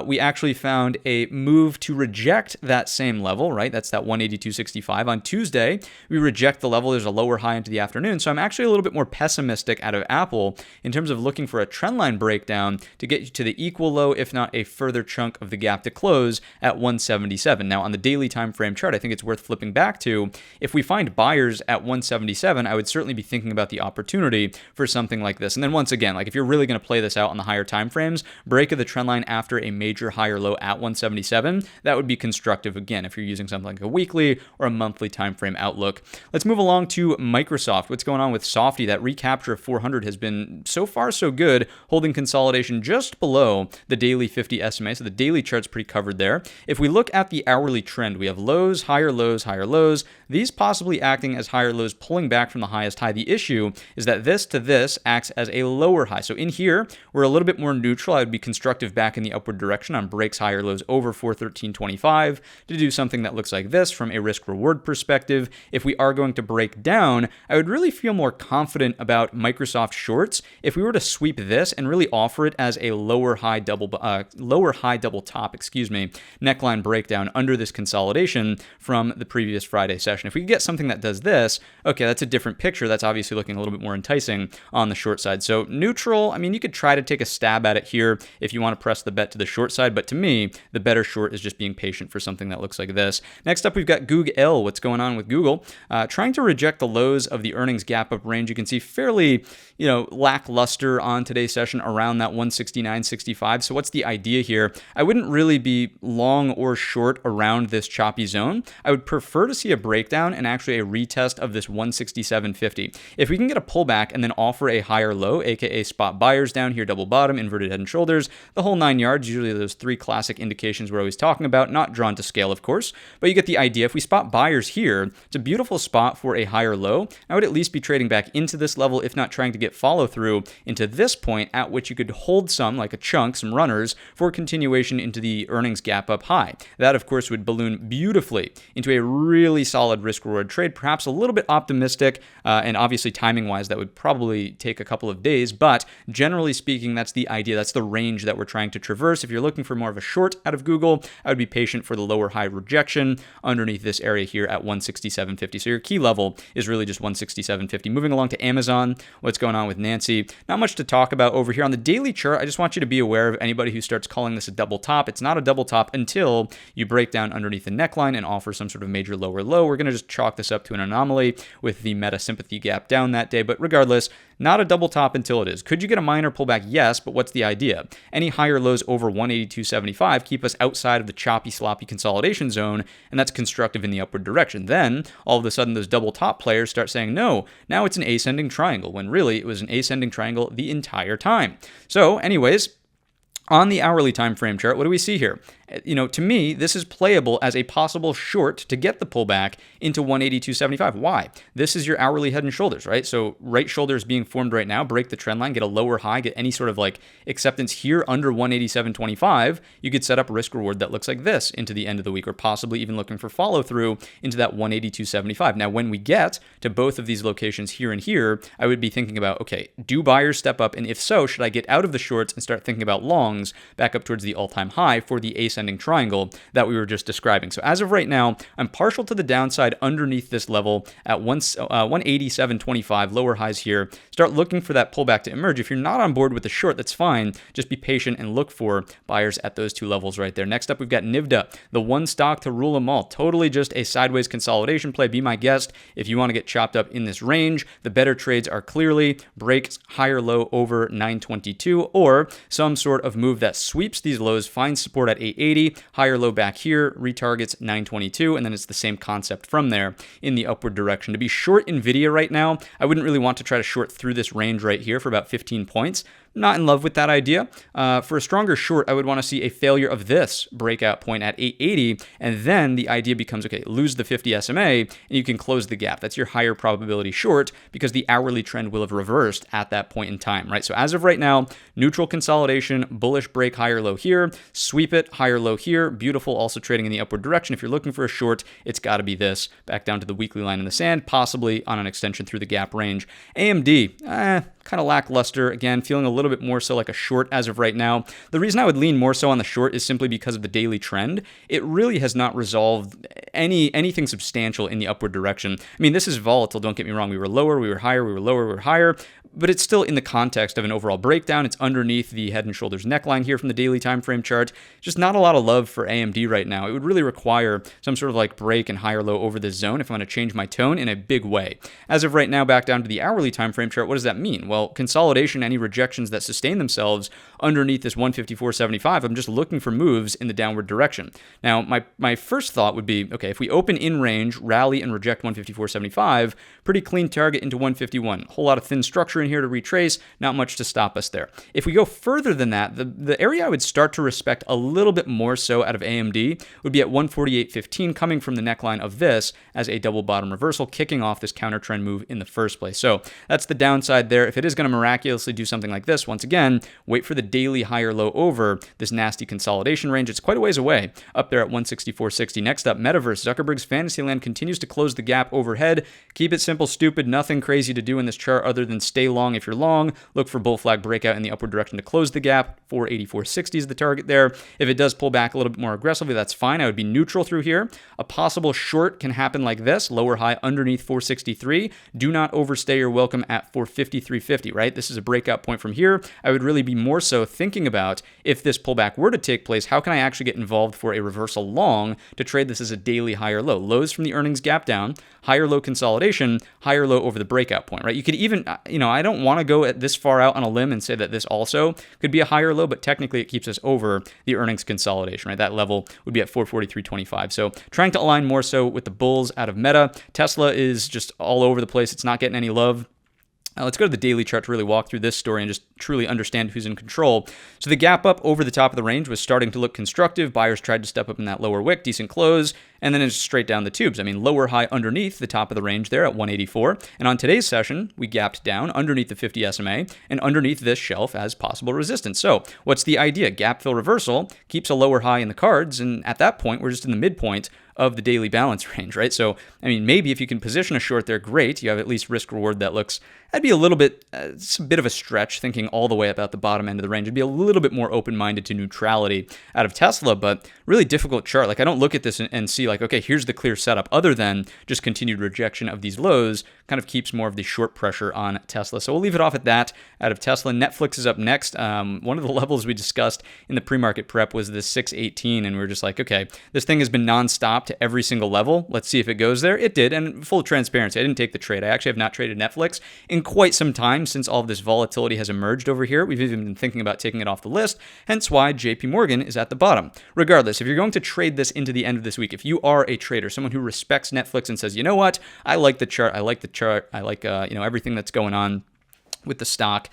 we actually found a move to reject that same level, right? That's that 182.65. On Tuesday, we reject the level. There's a lower high into the afternoon. So I'm actually a little bit more pessimistic out of Apple in terms of looking for a trendline breakdown to get you to the equal low, if not a further chunk of the gap to close at 177. Now, on the daily time frame chart, I think it's worth flipping back to. If we find buyers at 177, I would certainly be thinking about the opportunity for something like this. And then once again, like if you're really going to play this out on the higher time frames, break of the trend line after a major higher low at 177, that would be constructive again if you're using something like a weekly or a monthly time frame outlook. Let's move along to Microsoft. What's going on with Softy? That recapture of 400 has been so far so good, holding consolidation just below the daily 50 SMA. So the daily chart's pretty covered there. If we look at the hourly trend, we have lows, higher lows, higher lows. These possibly acting as higher lows, pulling back from the highest high. The issue is that this to this acts as a lower high. So in here, we're a little bit more neutral. I would be constructive back in the upward direction on breaks, higher lows over 413.25 to do something that looks like this from a risk reward perspective. If we are going to break down, I would really feel more confident about Microsoft shorts if we were to sweep this and really offer it as a lower high double top, neckline breakdown under this consolidation from the previous Friday session. If we could get something that does this, okay, that's a different picture. That's obviously looking a little bit more enticing on the short side. So neutral, I mean, you could try to take a stab at it here if you want to press the bet to the short side, but to me, the better short is just being patient for something that looks like this. Next up, we've got Google. What's going on with Google? Trying to reject the lows of the earnings gap up range. You can see fairly, lackluster on today's session around that 169.65. So what's the idea here? I wouldn't really be long or short around this choppy zone. I would prefer to see a breakdown and actually a retest of this 167.50. If we can get a pullback and then offer a higher low, aka spot buyers down here, double bottom, inverted head and shoulders, the whole 9 yards, usually those three classic indications we're always talking about, not drawn to scale, of course, but you get the idea. If we spot buyers here, it's a beautiful spot for a higher low. I would at least be trading back into this level, if not trying to get follow through into this point at which you could hold some, like a chunk, some runners for continuation into the earnings gap up high. That, of course, would balloon beautifully into a really solid risk reward trade, perhaps a little bit optimistic, and obviously timing wise, that would probably take a couple of days, but generally speaking, that's the idea. That's the range that we're trying to traverse. If you're looking for more of a short out of Google, I would be patient for the lower high rejection underneath this area here at 167.50. So your key level is really just 167.50. Moving along to Amazon, what's going on with Nancy? Not much to talk about over here on the daily chart. I just want you to be aware of anybody who starts calling this a double top. It's not a double top until you break down underneath the neckline and offer some sort of major lower low. We're going to just chalk this up to an anomaly with the meta sympathy gap down that day, but regardless, not a double top until it is. Could you get a minor pullback? Yes, but what's the idea? Any higher lows over 182.75 keep us outside of the choppy, sloppy consolidation zone, and that's constructive in the upward direction. Then, all of a sudden, those double top players start saying, no, now it's an ascending triangle, when really it was an ascending triangle the entire time. So, anyways, on the hourly time frame chart, what do we see here? To me, this is playable as a possible short to get the pullback into 182.75. Why? This is your hourly head and shoulders, right? So right shoulder is being formed right now. Break the trend line, get a lower high, get any sort of like acceptance here under 187.25. You could set up a risk reward that looks like this into the end of the week, or possibly even looking for follow through into that 182.75. Now, when we get to both of these locations here and here, I would be thinking about, okay, do buyers step up? And if so, should I get out of the shorts and start thinking about longs back up towards the all-time high for the ascending ascending triangle that we were just describing. So as of right now, I'm partial to the downside underneath this level at 187.25, lower highs here. Start looking for that pullback to emerge. If you're not on board with the short, that's fine. Just be patient and look for buyers at those two levels right there. Next up, we've got NVDA, the one stock to rule them all. Totally just a sideways consolidation play. Be my guest if you want to get chopped up in this range. The better trades are clearly breaks higher low over 922 or some sort of move that sweeps these lows, finds support at 880, higher low back here, retargets 922, and then it's the same concept from there in the upward direction. To be short NVIDIA right now, I wouldn't really want to try to short through this range right here for about 15 points. Not in love with that idea. For a stronger short, I would want to see a failure of this breakout point at 880, and then the idea becomes, okay, lose the 50 SMA, and you can close the gap. That's your higher probability short because the hourly trend will have reversed at that point in time, right? So as of right now, neutral consolidation, bullish break higher low here, sweep it, higher low here, beautiful, also trading in the upward direction. If you're looking for a short, it's got to be this, back down to the weekly line in the sand, possibly on an extension through the gap range. AMD, kind of lackluster. Again, feeling a little bit more so like a short as of right now. The reason I would lean more so on the short is simply because of the daily trend. It really has not resolved anything substantial in the upward direction. I mean, this is volatile, don't get me wrong. We were lower, we were higher, we were lower, we were higher, but it's still in the context of an overall breakdown. It's underneath the head and shoulders neckline here from the daily time frame chart. Just not a lot of love for AMD right now. It would really require some sort of like break and higher low over this zone if I'm going to change my tone in a big way. As of right now, back down to the hourly time frame chart, what does that mean? Well, consolidation, any rejections that sustain themselves underneath this 154.75, I'm just looking for moves in the downward direction. Now, my first thought would be, okay, if we open in range, rally and reject 154.75, pretty clean target into 151. Whole lot of thin structure in here to retrace, not much to stop us there. If we go further than that, the area I would start to respect a little bit more so out of AMD would be at 148.15, coming from the neckline of this as a double bottom reversal, kicking off this counter trend move in the first place. So that's the downside there. If it is going to miraculously do something like this, once again, wait for the daily higher low over this nasty consolidation range. It's quite a ways away, up there at 164.60. Next up, Metaverse. Zuckerberg's Fantasyland continues to close the gap overhead. Keep it simple, stupid. Nothing crazy to do in this chart other than stay long if you're long. Look for bull flag breakout in the upward direction to close the gap. 484.60 is the target there. If it does pull back a little bit more aggressively, that's fine. I would be neutral through here. A possible short can happen like this. Lower high underneath 463. Do not overstay your welcome at 453.50, right? This is a breakout point from here. I would really be more so thinking about if this pullback were to take place, how can I actually get involved for a reversal long to trade this as a daily higher low? Lows from the earnings gap down, higher low consolidation, higher low over the breakout point, right? You could even, I don't want to go at this far out on a limb and say that this also could be a higher low, but technically it keeps us over the earnings consolidation, right? That level would be at 443.25. So trying to align more so with the bulls out of Meta. Tesla is just all over the place. It's not getting any love. Let's go to the daily chart to really walk through this story and just truly understand who's in control. So the gap up over the top of the range was starting to look constructive. Buyers tried to step up in that lower wick, decent close, and then it's straight down the tubes. I mean, lower high underneath the top of the range there at 184. And on today's session, we gapped down underneath the 50 SMA and underneath this shelf as possible resistance. So what's the idea? Gap fill reversal keeps a lower high in the cards, and at that point, we're just in the midpoint of the daily balance range, right? So, I mean, maybe if you can position a short there, great. You have at least risk reward that looks, that'd be a little bit, it's a bit of a stretch thinking all the way about the bottom end of the range. It'd be a little bit more open-minded to neutrality out of Tesla, but really difficult chart. Like, I don't look at this and see like, okay, here's the clear setup, other than just continued rejection of these lows kind of keeps more of the short pressure on Tesla. So we'll leave it off at that out of Tesla. Netflix is up next. One of the levels we discussed in the pre-market prep was this 618, and we were just like, okay, this thing has been nonstop to every single level. Let's see if it goes there. It did, and full transparency, I didn't take the trade. I actually have not traded Netflix in quite some time since all of this volatility has emerged over here. We've even been thinking about taking it off the list, hence why JP Morgan is at the bottom. Regardless, if you're going to trade this into the end of this week, if you are a trader, someone who respects Netflix and says, you know what, I like the chart, I like everything that's going on with the stock.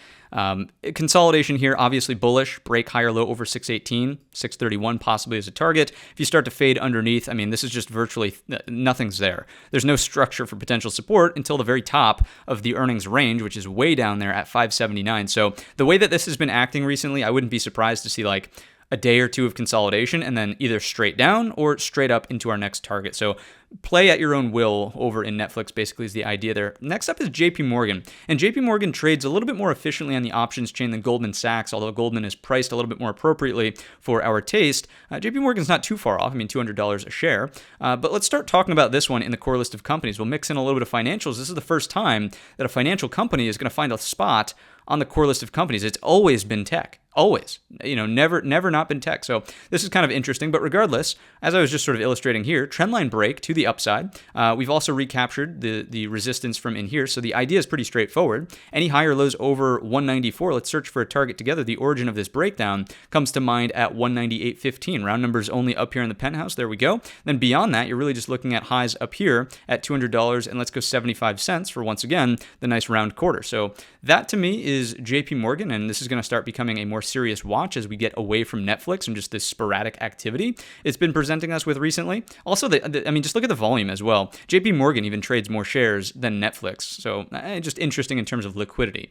Consolidation here, obviously bullish, break higher low over 618, 631 possibly as a target. If you start to fade underneath, I mean, this is just virtually nothing's there. There's no structure for potential support until the very top of the earnings range, which is way down there at 579. So the way that this has been acting recently, I wouldn't be surprised to see like a day or two of consolidation and then either straight down or straight up into our next target. So play at your own will over in Netflix, basically, is the idea there. Next up is JP Morgan. And JP Morgan trades a little bit more efficiently on the options chain than Goldman Sachs, although Goldman is priced a little bit more appropriately for our taste. JP Morgan's not too far off, I mean, $200 a share. But let's start talking about this one in the core list of companies. We'll mix in a little bit of financials. This is the first time that a financial company is going to find a spot on the core list of companies. It's always been tech. Always, never not been tech. So this is kind of interesting, but regardless, as I was just sort of illustrating here, trendline break to the upside. We've also recaptured the resistance from in here. So the idea is pretty straightforward. Any higher lows over 194, let's search for a target together. The origin of this breakdown comes to mind at 198.15. Round numbers only up here in the penthouse. There we go. Then beyond that, you're really just looking at highs up here at $200, and let's go 75 cents for, once again, the nice round quarter. So that to me is JP Morgan, and this is going to start becoming a more serious watch as we get away from Netflix and just this sporadic activity it's been presenting us with recently. Also, just look at the volume as well. JP Morgan even trades more shares than Netflix, so just interesting in terms of liquidity.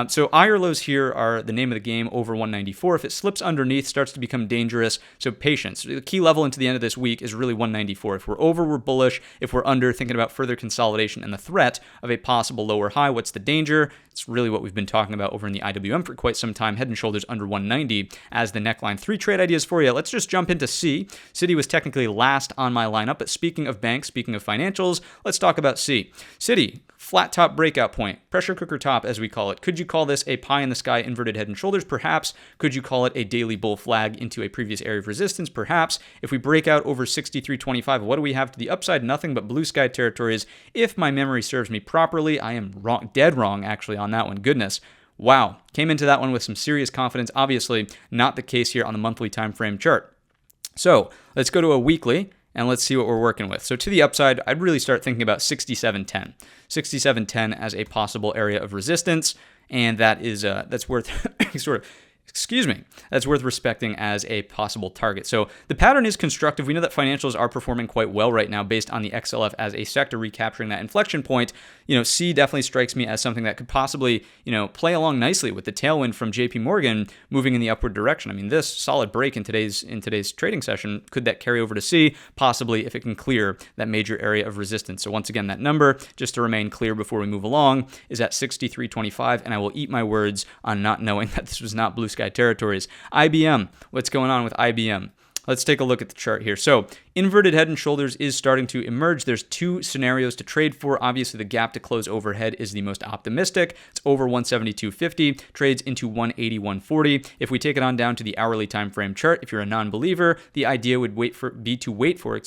So higher lows here are the name of the game over 194. If it slips underneath, starts to become dangerous, so patience. The key level into the end of this week is really 194. If we're over, we're bullish. If we're under, thinking about further consolidation and the threat of a possible lower high. What's the danger? It's really what we've been talking about over in the IWM for quite some time, head and shoulders under 190 as the neckline. 3 trade ideas for you. Let's just jump into C. Citi was technically last on my lineup, but speaking of banks, speaking of financials, let's talk about C. Citi, flat top breakout point, pressure cooker top as we call it. Could you call this a pie in the sky inverted head and shoulders? Perhaps. Could you call it a daily bull flag into a previous area of resistance? Perhaps. If we break out over 63.25, what do we have to the upside? Nothing but blue sky territories. If my memory serves me properly, I am wrong, dead wrong actually on that one. Goodness. Wow. Came into that one with some serious confidence. Obviously not the case here on the monthly time frame chart. So let's go to a weekly and let's see what we're working with. So to the upside, I'd really start thinking about 67.10. 67.10 as a possible area of resistance, and that is that's worth that's worth respecting as a possible target. So the pattern is constructive. We know that financials are performing quite well right now based on the XLF as a sector recapturing that inflection point. C definitely strikes me as something that could possibly, play along nicely with the tailwind from JP Morgan moving in the upward direction. I mean, this solid break in today's trading session, could that carry over to C? Possibly, if it can clear that major area of resistance. So once again, that number, just to remain clear before we move along, is at 63.25, and I will eat my words on not knowing that this was not blue sky territories. IBM, what's going on with IBM? Let's take a look at the chart here. So inverted head and shoulders is starting to emerge. There's 2 scenarios to trade for. Obviously, the gap to close overhead is the most optimistic. It's over 172.50, trades into 181.40. If we take it on down to the hourly time frame chart, if you're a non-believer, the idea would be to wait for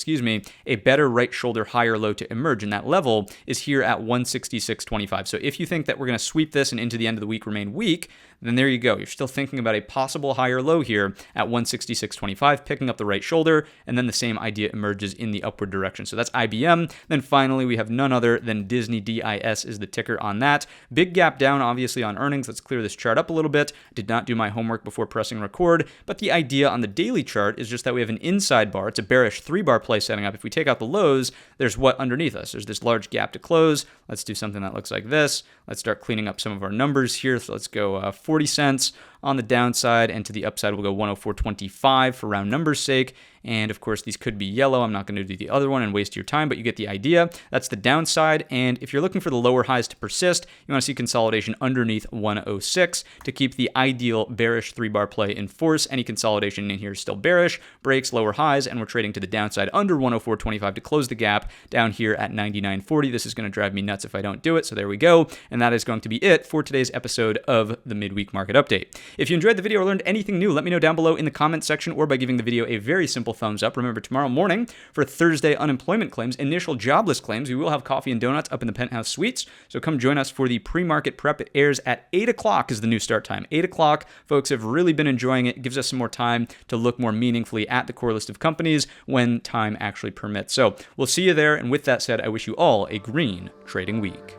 a better right shoulder higher low to emerge, and that level is here at 166.25. So if you think that we're going to sweep this and into the end of the week remain weak, then there you go. You're still thinking about a possible higher low here at 166.25, picking up the right shoulder, and then the same idea emerges in the upward direction. So that's IBM. Then finally, we have none other than Disney. DIS is the ticker on that. Big gap down, obviously, on earnings. Let's clear this chart up a little bit. Did not do my homework before pressing record, but the idea on the daily chart is just that we have an inside bar. It's a bearish 3-bar play setting up. If we take out the lows, there's what underneath us? There's this large gap to close. Let's do something that looks like this. Let's start cleaning up some of our numbers here. So let's go 40 cents on the downside, and to the upside we'll go 104.25 for round numbers sake. And of course, these could be yellow. I'm not going to do the other one and waste your time, but you get the idea. That's the downside. And if you're looking for the lower highs to persist, you want to see consolidation underneath 106 to keep the ideal bearish 3-bar play in force. Any consolidation in here is still bearish, breaks lower highs, and we're trading to the downside under 104.25 to close the gap down here at 99.40. This is going to drive me nuts if I don't do it. So there we go. And that is going to be it for today's episode of the Midweek Market Update. If you enjoyed the video or learned anything new, let me know down below in the comments section or by giving the video a very simple thumbs up. Remember, tomorrow morning for Thursday unemployment claims, initial jobless claims, we will have coffee and donuts up in the penthouse suites. So come join us for the pre-market prep. It airs at 8 o'clock is the new start time. 8 o'clock. Folks have really been enjoying it. It gives us some more time to look more meaningfully at the core list of companies when time actually permits. So we'll see you there. And with that said, I wish you all a green trading week.